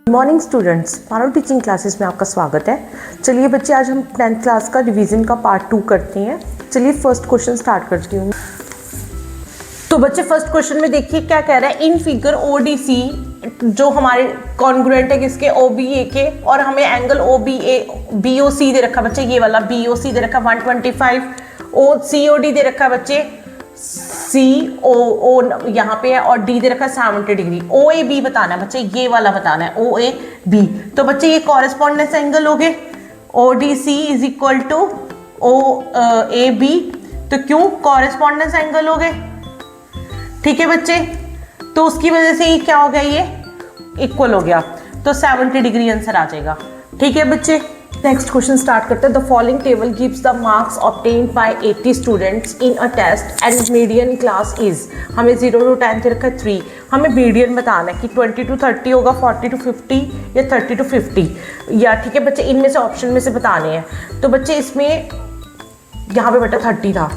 Morning students, पारो teaching classes में आपका स्वागत है। चलिए बच्चे, आज हम 10th क्लास का रिवीजन का पार्ट 2 करते हैं। चलिए फर्स्ट क्वेश्चन स्टार्ट करती हूँ। तो बच्चे फर्स्ट क्वेश्चन में देखिए क्या कह रहा है। इन फिगर ओडीसी जो हमारे कॉन्ग्रुएंट है किसके, OBA के, और हमें एंगल BOC दे रखा बच्चे, ये वाला BOC दे रखा 125, COD दे रखा बच्चे COO यहाँ पे है, और D दे रखा 70 डिग्री। OAB बताना है बच्चे, ये वाला बताना है OAB। तो बच्चे ये कॉरेस्पॉन्डेंस एंगल हो गए, ODC is equal to OAB। तो क्यों कॉरेस्पॉन्डेंस एंगल हो गए, ठीक है बच्चे। तो उसकी वजह से ये क्या हो गया, ये इक्वल हो गया, तो 70 डिग्री आंसर आ जाएगा, ठीक है बच्चे। नेक्स्ट क्वेश्चन स्टार्ट करते हैं। The following table gives the marks obtained by 80 students in a test and median class is. हमें 0 to 10 रखा है 3। हमें मीडियन बताना है कि 20 to 30 होगा, 40 to 50 या 30 to 50, या ठीक है बच्चे इनमें से ऑप्शन में से बताने हैं। तो बच्चे इसमें यहाँ पे बेटा 30 था,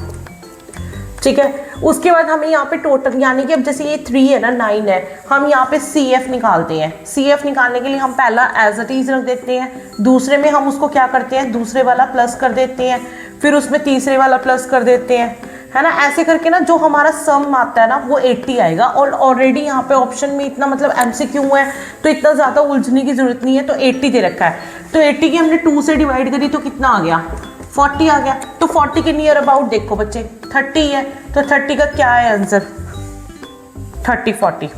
ठीक है। उसके बाद हमें यहाँ पे टोटल, यानी कि अब जैसे ये 3 है ना, 9 है, हम यहाँ पे CF निकालते हैं। CF निकालने के लिए हम पहला एज इट इज रख देते हैं, दूसरे में हम उसको क्या करते हैं, दूसरे वाला प्लस कर देते हैं, फिर उसमें तीसरे वाला प्लस कर देते हैं, है ना। ऐसे करके ना जो हमारा सम आता है ना वो 80 आएगा। और ऑलरेडी यहाँ पे ऑप्शन में इतना मतलब MCQ है, तो इतना ज़्यादा उलझने की जरूरत नहीं है। तो 80 दे रखा है, तो 80 की हमने 2 से डिवाइड करी तो कितना आ गया, 40 आ गया। तो 40 के नियर अबाउट देखो बच्चे 30 है, तो 30 का क्या है आंसर, 30 40,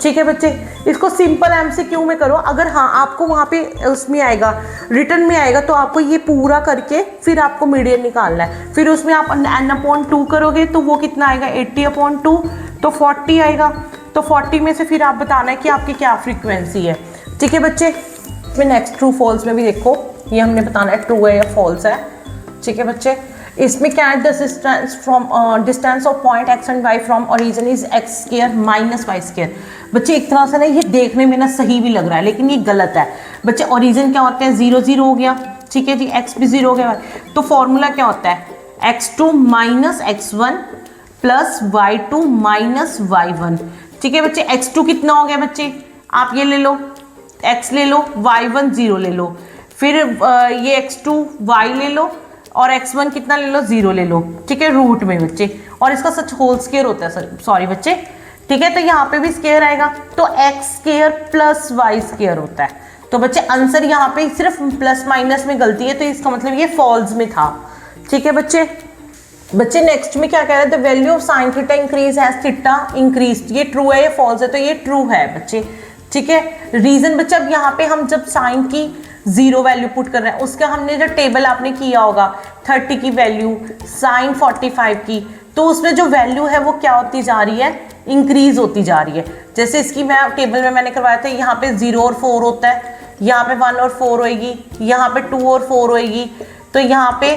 ठीक है बच्चे। इसको सिंपल MCQ में करो। अगर हाँ आपको वहाँ पे उसमें आएगा, रिटर्न में आएगा, तो आपको ये पूरा करके फिर आपको मीडियन निकालना है। फिर उसमें आप n/2 करोगे तो वो कितना आएगा, 80/2, तो 40 आएगा। तो 40 में से फिर आप बताना है कि आपकी क्या फ्रीक्वेंसी है, ठीक है बच्चे। फिर नेक्स्ट ट्रू फॉल्स में भी देखो, ये हमने बताना है ट्रू है या फॉल्स है, ठीक है बच्चे। इसमें क्या है, distance of point x and y from origin is x² - y²। बच्चे एक तरह से ना ये देखने में ना सही भी लग रहा है, लेकिन ये गलत है बच्चे। ओरिजिन क्या होता है, 0 0 हो गया, ठीक है जी, x भी 0 हो गया। तो फॉर्मूला क्या होता है, x2 - x1 plus y2 - y1, ठीक है बच्चे। x2 कितना हो गया बच्चे, आप ये ले लो, x ले लो, y1 0 ले लो, फिर ये x2 y ले लो, और x1 कितना ले लो, 0 ले लो, ठीक है, रूट में बच्चे। और इसका सच होल स्क्वायर होता है, सॉरी बच्चे, ठीक है। तो यहाँ पे भी स्क्वायर आएगा, तो x² प्लस y² होता है। तो बच्चे आंसर यहाँ पे सिर्फ प्लस माइनस में गलती है, तो इसका मतलब ये फॉल्स में था, ठीक है बच्चे। बच्चे नेक्स्ट में क्या कह रहे हैं, the value of sine theta increase as theta increase. ये ट्रू है या फॉल्स है, तो ये ट्रू है बच्चे, ठीक है। रीजन बच्चे, अब यहाँ पे हम जब साइन की 0 वैल्यू पुट कर रहे हैं, उसका हमने जो टेबल आपने किया होगा 30 की वैल्यू, साइन 45 की, तो उसमें जो वैल्यू है वो क्या होती जा रही है, इंक्रीज होती जा रही है। जैसे इसकी मैं टेबल में मैंने करवाया था, यहाँ पे 0 और 4 होता है, यहाँ पे 1 और 4 होएगी, यहाँ पे 2 और 4 होएगी, तो यहाँ पे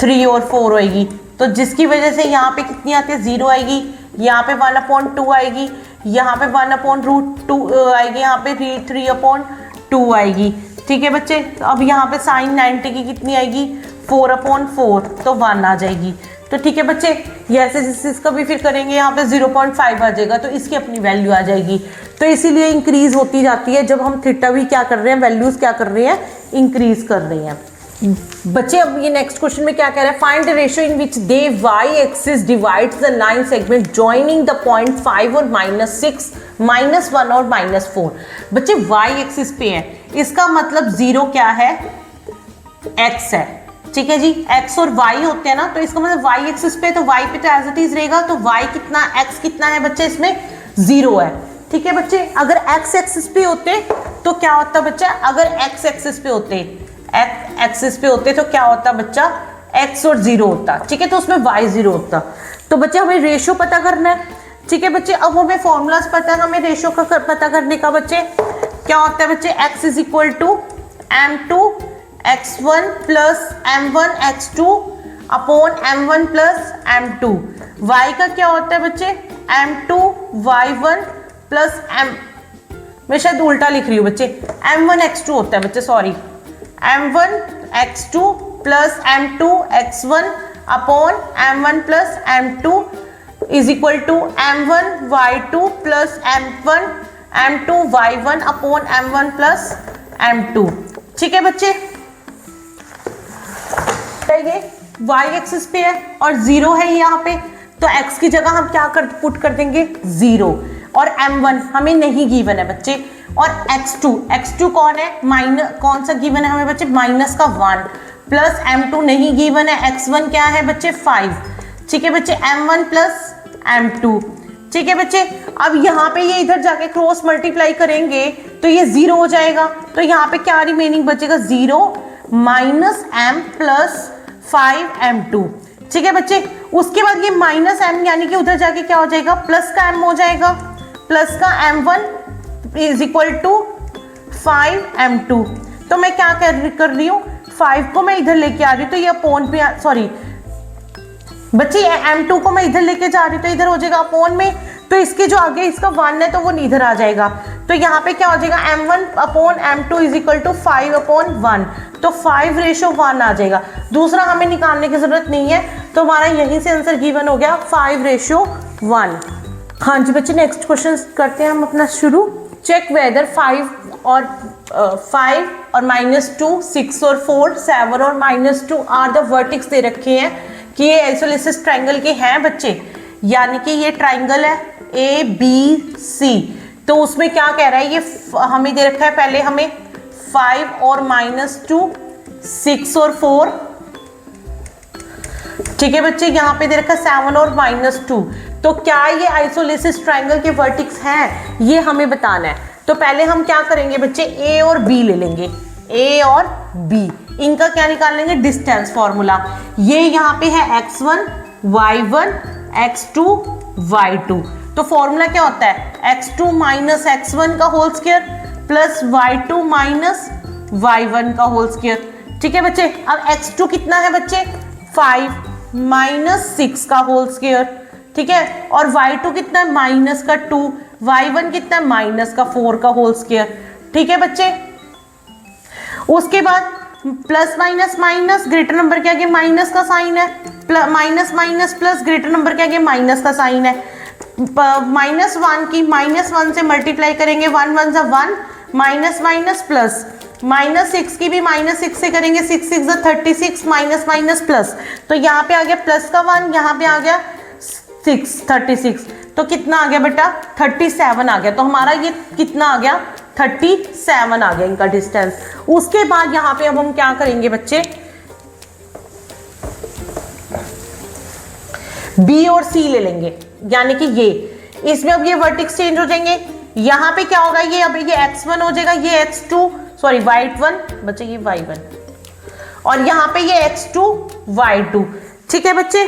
3 और 4 होएगी। तो जिसकी वजह से यहाँ पे कितनी आती है, 0 आएगी, यहाँ पे 1/2 आएगी, यहाँ पे 1/√2 आएगी, यहाँ पे 3/2 आएगी, ठीक है बच्चे। तो अब यहाँ पे साइन 90 की कितनी आएगी, 4/4, तो 1 आ जाएगी। तो ठीक है बच्चे, ऐसे इसका भी फिर करेंगे, यहाँ पे 0.5 आ जाएगा, तो इसकी अपनी वैल्यू आ जाएगी। तो इसीलिए इंक्रीज होती जाती है जब हम थीटा भी क्या कर रहे हैं, वैल्यूज क्या कर रहे हैं, इंक्रीज कर रहे हैं बच्चे। अब ये नेक्स्ट क्वेश्चन में क्या कह रहा है, find the ratio in which they y axis divides the line segment joining the point 5 और -6, -1 और -4। बच्चे y एक्सिस पे है, इसका मतलब 0 क्या है, x है, ठीक है जी। x और y होते हैं ना, तो इसका मतलब y एक्सिस पे, तो y पे तो एज इट इज रहेगा, तो y कितना, x कितना है बच्चे, इसमें 0 है, ठीक है बच्चे। अगर x एक्सिस पे होते तो क्या होता बच्चा, अगर x एक्सिस पे होते, x एक्सिस पे होते तो क्या होता बच्चा, x और 0 होता, ठीक है, तो उसमें y 0 होता। तो बच्चे हमें रेशियो पता करना है, ठीक है बच्चे। अब हमें फॉर्मूलाज पता है, हमें रेशियो का पता करने का बच्चे क्या होता है बच्चे, x is equal to m2 x1 plus m1 x2 upon m1 plus m2। y का क्या होता है बच्चे, m2 y1 प्लस m, मैं शायद उल्टा लिख रही हूँ बच्चे, m1 x2 होता है बच्चे, sorry, m1 x2 plus m2 x1 upon m1 plus m2 is equal to m1 y2 plus m1 m2 y1 upon m1 plus m2। ठीक है बच्चे, ये y एक्सिस पे है और 0 है यहाँ पे, तो x की जगह हम क्या पुट कर देंगे 0, और m1 हमें नहीं गिवन है बच्चे, और x2 कौन है, कौन सा गिवन है हमें बच्चे, माइनस का 1, प्लस m2 नहीं गिवन है, x1 क्या है बच्चे 5। ठीक है बच्चे, m1 प्लस m2। ठीक है बच्चे, अब यहाँ पे ये इधर जाके क्रॉस मल्टीप्लाई करेंगे तो ये 0 हो जाएगा, तो यहाँ पे क्या रिमेनिंग बचेगा 0 माइनस m प्लस 5m2। ठीक है बच्चे, उसके बाद ये माइनस m यानी कि उधर जाके क्या हो जाएगा, प्लस का m हो जाएगा, प्लस का m1 is equal to 5m2। तो मैं क्या कर रही हूँ, 5 को मैं इधर लेके आ रही हूँ तो ये अपोन पे, सॉरी बच्चे m2 को मैं इधर लेके जा रही हूँ तो इधर हो जाएगा अपोन में, तो इसके जो आगे इसका 1 है तो वो इधर आ जाएगा, तो यहाँ पे क्या हो जाएगा m1 upon m2 is equal to 5/1, तो 5:1 आ जाएगा। दूसरा हमें निकालने की जरूरत नहीं है, तो हमारा यहीं से आंसर गिवन हो गया 5:1। हाँ जी बच्चे, नेक्स्ट क्वेश्चन करते हैं हम अपना शुरू। चेक वेदर 5 और -2, 6 और 4, 7 और -2 आर द वर्टिक्स दे रखे हैं कि ये आइसोलेसिस ट्रायंगल के हैं बच्चे, यानी कि ये ट्रायंगल है ABC, तो उसमें क्या कह रहा है, ये हमें दे रखा है, पहले हमें 5 और -2, 6 और 4, ठीक है बच्चे, यहाँ पे दे रखा है 7 और -2, तो क्या ये आइसोलेसिस ट्रायंगल के वर्टिक्स हैं, ये हमें बताना है। तो पहले हम क्या करेंगे बच्चे, A और B ले लेंगे, A और B, इनका क्या निकाल लेंगे, डिस्टेंस फॉर्मूला। ये यहाँ पे है x1 y1 x2 y2, तो फॉर्मूला क्या होता है, x2 माइनस x1 का whole square plus y2 minus y1 का होल स्क्वायर। ठीक है बच्चे, अब x2 कितना है बच्चे 5 माइनस 6 का होल स्क्वायर, ठीक है, और y2 कितना है माइनस का 2, y1 कितना है माइनस का 4 का होल स्क्वायर। ठीक है बच्चे, उसके बाद plus minus minus greater number क्या है, माइनस का साइन है, minus minus plus greater number क्या है, माइनस का साइन है। -1 की -1 से मल्टीप्लाई करेंगे, 1 1 = 1, माइनस माइनस प्लस, -6 की भी -6 से करेंगे, 6 6 = 36, माइनस माइनस प्लस, तो यहाँ पे आ गया प्लस का 1, यहाँ पे आ गया 6 36, तो कितना आ गया बेटा 37 आ गया, तो हमारा ये कितना आ गया 37 आ गया इनका डिस्टेंस। उसके बाद यहाँ पे अब हम क्या करेंगे बच्चे, B और C ले लेंगे, यानी कि ये इसमें अब ये वर्टिक्स चेंज हो जाएंगे, यहाँ पे क्या होगा, ये अब ये x1 हो जाएगा, ये x2 सॉरी y1 बच्चे, ये y1, और यहाँ पे ये x2 y2। ठीक है बच्चे,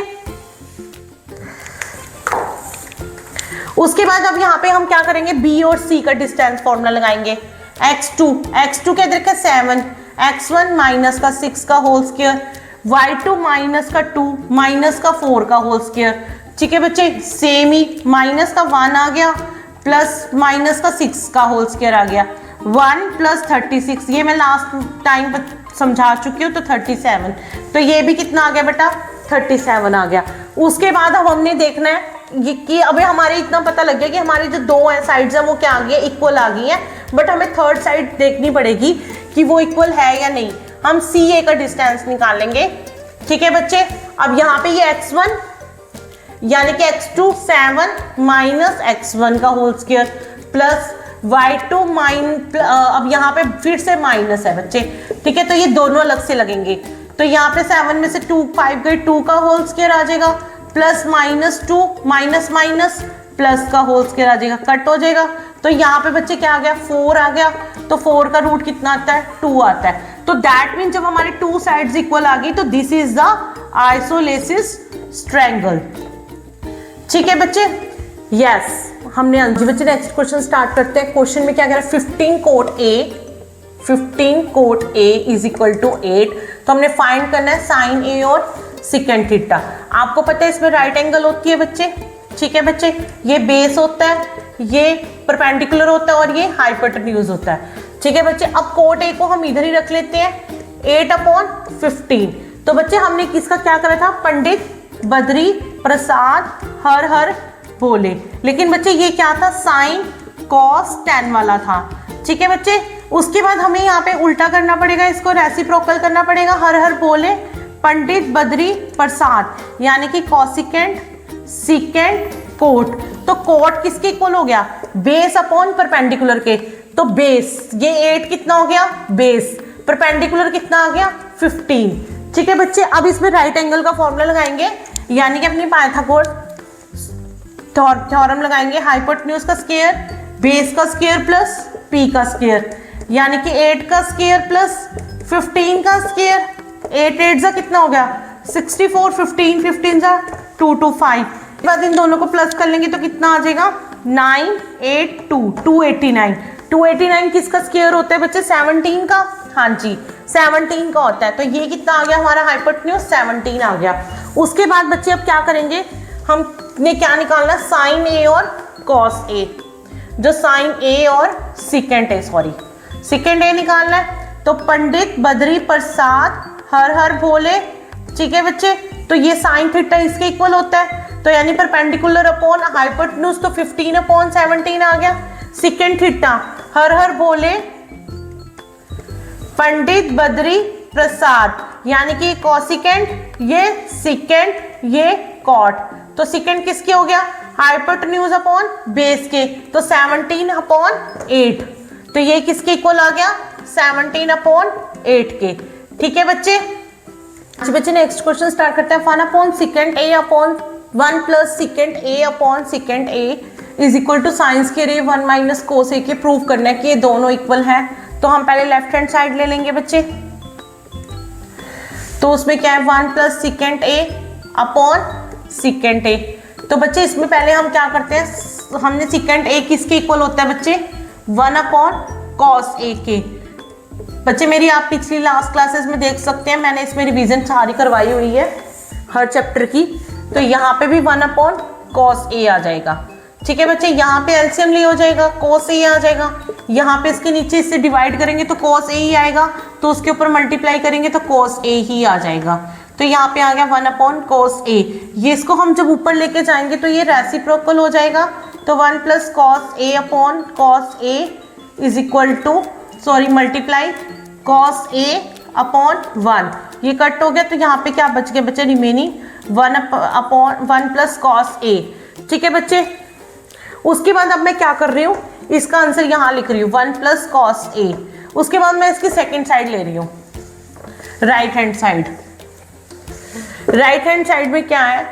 उसके बाद अब यहाँ पे हम क्या करेंगे, B और C का डिस्टेंस फॉर्मूला लगाएंगे। x2 क्या देखा 7, x1 माइनस का 6 का होल स्क्वायर, y2 माइनस का 2 माइनस का 4 का होल स्क्वायर। ठीक है बच्चे, सेम ही माइनस का 1 आ गया प्लस माइनस का 6 का होल स्क्वायर आ गया, 1 प्लस 36, ये मैं लास्ट टाइम समझा चुकी हूँ, तो 37, तो ये भी कितना आ गया बेटा 37 आ गया। उसके बाद अब हमने देखना है कि अभी हमारे इतना पता लग गया कि हमारी जो दो साइड्स हैं वो क्या आ गई है, इक्वल आ गई है, बट हमें थर्ड साइड देखनी पड़ेगी कि वो इक्वल है या नहीं। हम CA का डिस्टेंस निकाल लेंगे। ठीक है बच्चे, अब यहाँ पे ये x1 यानी कि x2 7 माइनस x1 का होल स्क्वायर प्लस y2 अब यहाँ पे फिर से माइनस है बच्चे, ठीक है, तो ये दोनों अलग से लगेंगे, तो यहाँ पे 7 में से 2 5 गए, 2 का होल स्क्वायर आ जाएगा प्लस -2 माइनस माइनस प्लस का होल स्क्वायर आ जाएगा, कट हो जाएगा, तो यहाँ पे बच्चे क्या आ गया 4 आ गया, तो 4 का रूट कितना आता है 2 आता है, तो दैट मीन जब हमारे टू साइड्स इक्वल आ गई तो this is the isosceles triangle. ठीक है बच्चे, यस हमने आंसर। बच्चे नेक्स्ट क्वेश्चन स्टार्ट करते हैं। क्वेश्चन में क्या कह रहा है 15 cot A is equal to 8, तो हमने फाइंड करना है साइन A और सेकेंड थीटा। आपको पता है इसमें राइट एंगल होती है बच्चे, ठीक है बच्चे, ये बेस होता है, ये परपेंडिकुलर होता है और ये हाइपोटेन्यूज होता है। ठीक है बच्चे, अब कोट A को हम इधर ही रख लेते हैं 8/15। तो बच्चे हमने किसका क्या करा था, पंडित बद्री प्रसाद हर हर बोले, लेकिन बच्चे ये क्या था साइन कॉस 10 वाला था। ठीक है बच्चे, उसके बाद हमें यहाँ पे उल्टा करना पड़ेगा, इसको रेसिप्रोकल करना पड़ेगा। हर हर बोले पंडित बद्री प्रसाद, यानी कि कॉसिकेंट सीकेंट कोट। तो कोट किसके इक्वल हो गया? बेस अपॉन परपेंडिकुलर के। तो बेस, ये 8 कितना हो गया? बेस। परपेंडिकुलर कितना आ गया? 15। ठीक है बच्चे, अब इसमें राइट एंगल का फॉर्मूला लगाएंगे, यानी कि अपनी पाइथागोरस थ्योरम लगाएंगे। हाइपोटेन्यूज का स्क्वायर, बेस का स्क्वायर प्लस पी का स्क्वायर, यानी कि 8 का स्क्वायर प्लस 15 का स्क्वायर। 8 8 जा कितना हो गया? 64। 15 15 जा 225। बाद इन दोनों को प्लस कर लेंगे तो कितना आ जाएगा? 982 289। 289 किसका स्क्वायर होता है बच्चे? 17 का। हाँ जी, 17 का होता है। तो ये कितना आ गया हमारा हाइपोटेन्यूज? 17 आ गया। उसके बाद बच्चे अब क्या करेंगे, हमने क्या निकालना? साइन ए और कॉस ए। जो साइन ए और सिकेंट ए, सॉरी सिकेंट ए निकालना है। तो पंडित बद्री प्रसाद हर हर भोले। ठीक है बच्चे, तो ये साइन थीटा इसके इक्वल होता है, तो यानी परपेंडिकुलर अपॉन हाइपोटेन्यूज, तो 15 अपॉन 17 आ गया। सिकेंट थीटा हर हर भोले पंडित बद्री प्रसाद, यानी कि कॉसिकेंट, ये सिकेंट, ये कॉट। तो सिकेंट किसके हो गया? हाइपोटेन्यूज अपॉन बेस के, तो 17 अपॉन 8। तो ये किसके इक्वल आ गया? 17 अपॉन 8 के। ठीक है बच्चे, बच्चे नेक्स्ट क्वेश्चन स्टार्ट करते हैं। 1 upon secant a upon 1 plus secant a upon secant a is equal to sine square a 1 minus cos a के प्रूव करना है कि ये दोनों इक्वल हैं। तो हम पहले लेफ्ट हैंड साइड ले लेंगे बच्चे। तो उसमें क्या है? 1 plus secant a upon secant ए। तो बच्चे इसमें पहले हम क्या करते हैं, हमने सिकेंट ए किसके इक्वल होता है बच्चे? 1 अपॉन कॉस ए के। बच्चे मेरी आप पिछली लास्ट क्लासेस में देख सकते हैं, मैंने इसमें रिवीजन सारी करवाई हुई है हर चैप्टर की। तो यहाँ पे भी 1 अपॉन कॉस ए आ जाएगा। ठीक है बच्चे, यहाँ पे एलसीएम ले हो जाएगा, कोस ए आ जाएगा। यहाँ पे इसके नीचे इससे डिवाइड करेंगे तो कोस ए ही आएगा, तो उसके ऊपर मल्टीप्लाई करेंगे तो कोस ए ही आ जाएगा। तो यहाँ पे आ गया 1 अपॉन कोस ए। ये इसको हम जब ऊपर लेके जाएंगे तो ये रेसिप्रोकल हो जाएगा। तो 1 plus cos A upon cos A is equal to, sorry multiply cos A upon 1। ये कट हो गया, तो यहाँ पे क्या बच गया बच्चे? रिमेनिंग 1 अपॉन 1 प्लस कॉस ए। ठीक है बच्चे, उसके बाद अब मैं क्या कर रही हूँ, इसका आंसर यहाँ लिख रही हूँ 1 प्लस कॉस ए। उसके बाद मैं इसकी सेकेंड साइड ले रही हूँ, right hand side. Right hand side में क्या है?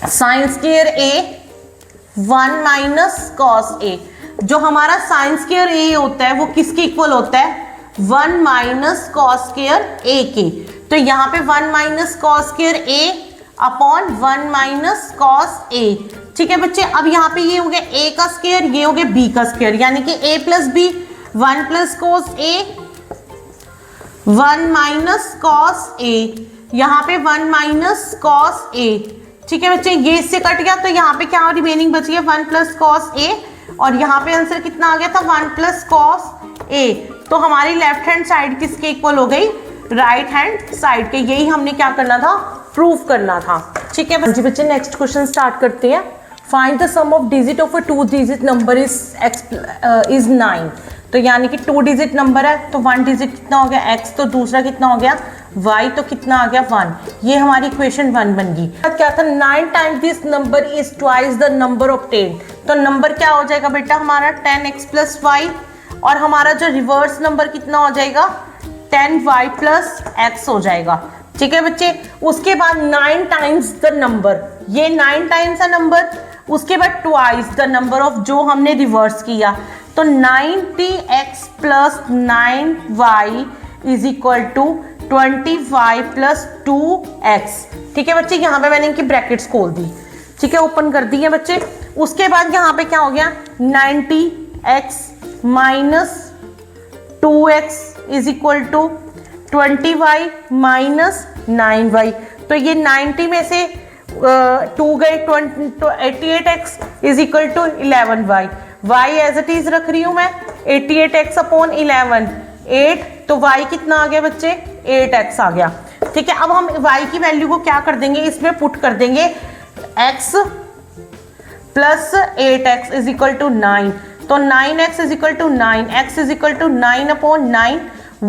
Sign square a 1 minus cos ए। जो हमारा साइन स्क्वायर ए होता है वो किसके इक्वल होता है? 1 माइनस कॉस स्क्वायर ए के। तो यहाँ पे 1 माइनस कॉस स्क्वायर ए अपॉन 1 माइनस कॉस ए। ठीक है बच्चे, अब यहाँ पे ये हो गया a का स्क्वायर, ये हो गया b का स्क्वायर, यानी कि a plus b. 1 plus cos a 1 minus cos a, यहाँ पे 1 माइनस कॉस ए। ठीक है बच्चे, ये इससे कट गया, तो यहाँ पे क्या रिमेनिंग बच गया? 1 प्लस कॉस ए, और यहाँ पे आंसर कितना आ गया था? 1 प्लस कॉस ए। तो हमारी लेफ्ट हैंड साइड किसके इक्वल हो गई? राइट हैंड साइड के। यही हमने क्या करना था? प्रूफ करना था। ठीक है जी बच्चे, नेक्स्ट क्वेश्चन स्टार्ट करते हैं। Find the sum of digit of a 2 digit number is 9। तो यानी कि 2 डिजिट नंबर है, तो 1 डिजिट कितना हो गया? x, तो दूसरा कितना हो गया? y, तो कितना आ गया? 1। ये हमारी इक्वेशन 1 बन गई। क्या था? 9 times this number is twice the number of 10। तो नंबर क्या हो जाएगा बेटा हमारा? 10x प्लस वाई, और हमारा जो रिवर्स नंबर कितना हो जाएगा? 10y प्लस x हो जाएगा। ठीक है बच्चे, उसके बाद 9 टाइम्स द नंबर, ये 9 टाइम्स है नंबर। उसके बाद ट्वाइस द नंबर ऑफ जो हमने रिवर्स किया, तो 90x plus 9y is equal to 20y plus 2x। ठीक है बच्चे, यहाँ पे मैंने इनकी ब्रैकेट्स खोल दी। ठीक है, ओपन कर दी है बच्चे। उसके बाद यहाँ पे क्या हो गया? 90x minus 2x is equal to 20y minus 9y। तो ये 90 में से 2 गए, 88x is equal to 11y। y as it is रख रही हूं मैं, 88x अपॉन 11 8, तो y कितना आ गया बच्चे? 8x आ गया। ठीक है, अब हम y की वैल्यू को क्या कर देंगे? इसमें पुट कर देंगे x plus 8x is equal to 9, तो 9x is equal to 9, x is equal to 9/9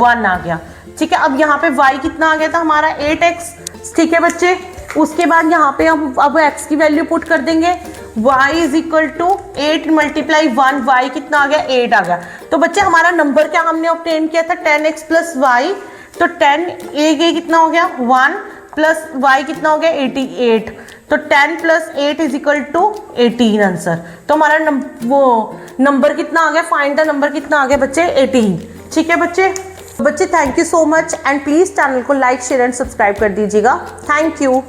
1 आ गया। ठीक है, अब यहाँ पे y कितना आ गया था हमारा 8x। ठीक है बच्चे, उसके बाद यहाँ पे हम अब x की वैल्यू पुट कर देंगे, y is equal to 8 multiply 1, y कितना आ गया 8 आ गया। तो बच्चे हमारा नंबर क्या हमने ऑब्टेन किया था 10x प्लस y, तो 10 ये कितना हो गया 1 प्लस y कितना हो गया 88, तो 10 plus 8 is equal to 18 answer. तो हमारा वो नंबर कितना आ गया, फाइंड द नंबर कितना आ गया बच्चे 18। ठीक है बच्चे, thank you so much and please channel को लाइक शेयर एंड सब्सक्राइब कर दीजिएगा। Thank you.